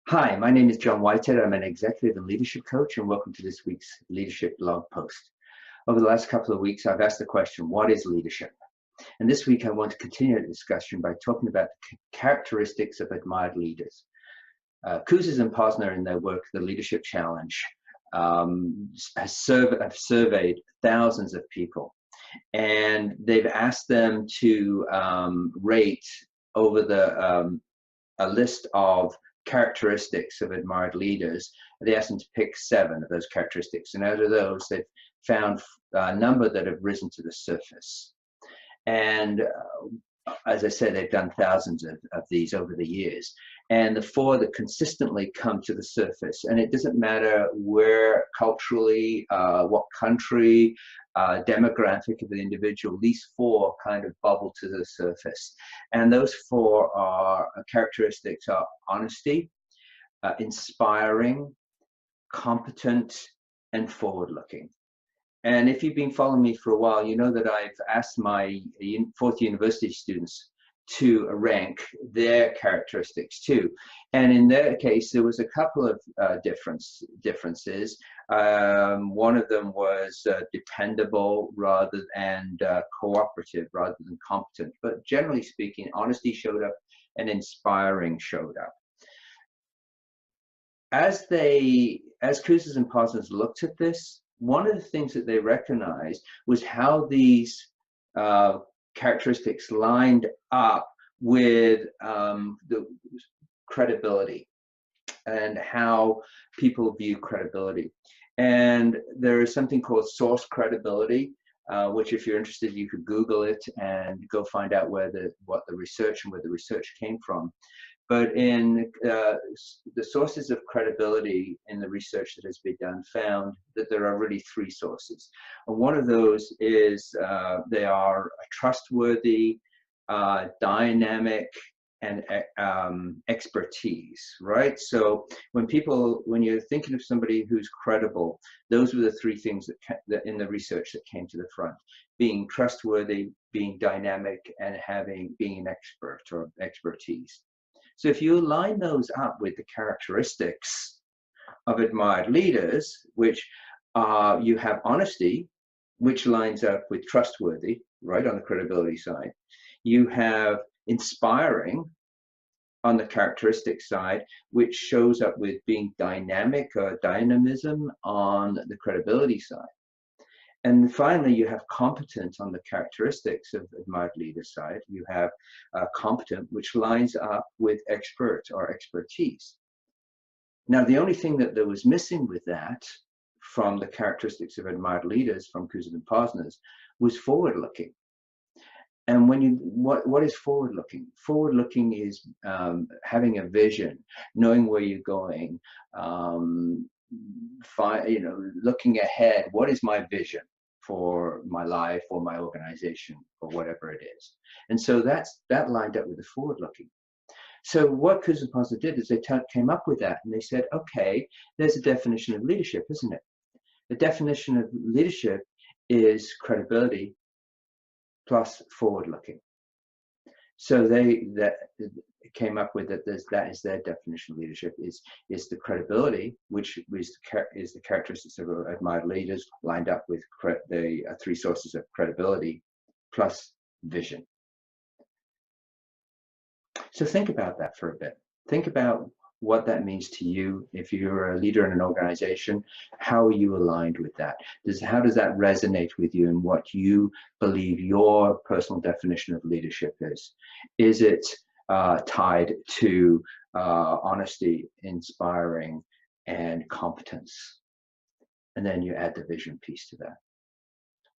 Hi, my name is John Whitehead. I'm an executive and leadership coach, and welcome to this week's leadership blog post. Over the last couple of weeks, I've asked the question, what is leadership? And this week, I want to continue the discussion by talking about the characteristics of admired leaders. Kouzes and Posner, in their work, The Leadership Challenge, have surveyed thousands of people, and they've asked them to rate over a list of characteristics of admired leaders. They asked them to pick 7 of those characteristics, and out of those, they've found a number that have risen to the surface. And as I said, they've done thousands of these over the years. And the 4 that consistently come to the surface, and it doesn't matter where culturally, what country, demographic of the individual, these 4 kind of bubble to the surface. And those 4 characteristics are honesty, inspiring, competent, and forward-looking. And if you've been following me for a while, you know that I've asked my 4th university students to rank their characteristics too. And in their case, there was a couple of differences. One of them was dependable and cooperative rather than competent. But generally speaking, honesty showed up and inspiring showed up. As Kouzes and Posner looked at this, one of the things that they recognized was how these characteristics lined up with the credibility and how people view credibility. And there is something called source credibility, which if you're interested, you could Google it and go find out what the research and where the research came from. But in the sources of credibility in the research that has been done found that there are really 3 sources. And one of those is they are trustworthy, dynamic, and expertise, right? So when you're thinking of somebody who's credible, those were the 3 things that in the research that came to the front: being trustworthy, being dynamic, and being an expert or expertise. So if you line those up with the characteristics of admired leaders, which you have honesty, which lines up with trustworthy, right, on the credibility side. You have inspiring on the characteristic side, which shows up with being dynamic or dynamism on the credibility side. And finally, you have competent on the characteristics of admired leader side. You have competent, which lines up with expert or expertise. Now, the only thing that was missing with that from the characteristics of admired leaders from Kouzes and Posner was forward-looking. And what is forward-looking? Forward-looking is having a vision, knowing where you're going, looking ahead. What is my vision for my life or my organization or whatever it is? And so that lined up with the forward-looking. So what Kouzes and Posner did is they came up with that, and they said, okay, there's a definition of leadership, isn't it? The definition of leadership is credibility plus forward-looking. So they came up with that is their definition of leadership is the credibility, which is the characteristics of admired leaders lined up with the 3 sources of credibility plus vision. So think about that for a bit. Think about what that means to you. If you're a leader in an organization, how are you aligned with that? How does that resonate with you and what you believe your personal definition of leadership is? Is it tied to honesty, inspiring, and competence? And then you add the vision piece to that.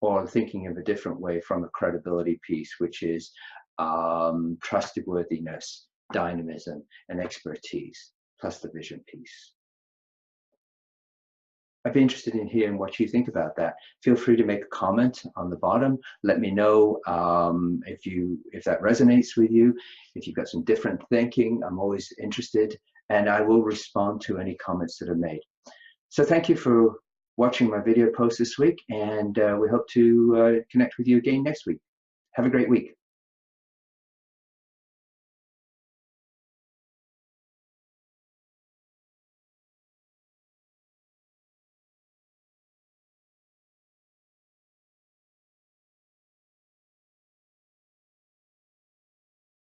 Or thinking of a different way from a credibility piece, which is trustworthiness, dynamism, and expertise, plus the vision piece. I'd be interested in hearing what you think about that. Feel free to make a comment on the bottom. Let me know if that resonates with you, if you've got some different thinking. I'm always interested, and I will respond to any comments that are made. So thank you for watching my video post this week, and we hope to connect with you again next week. Have a great week.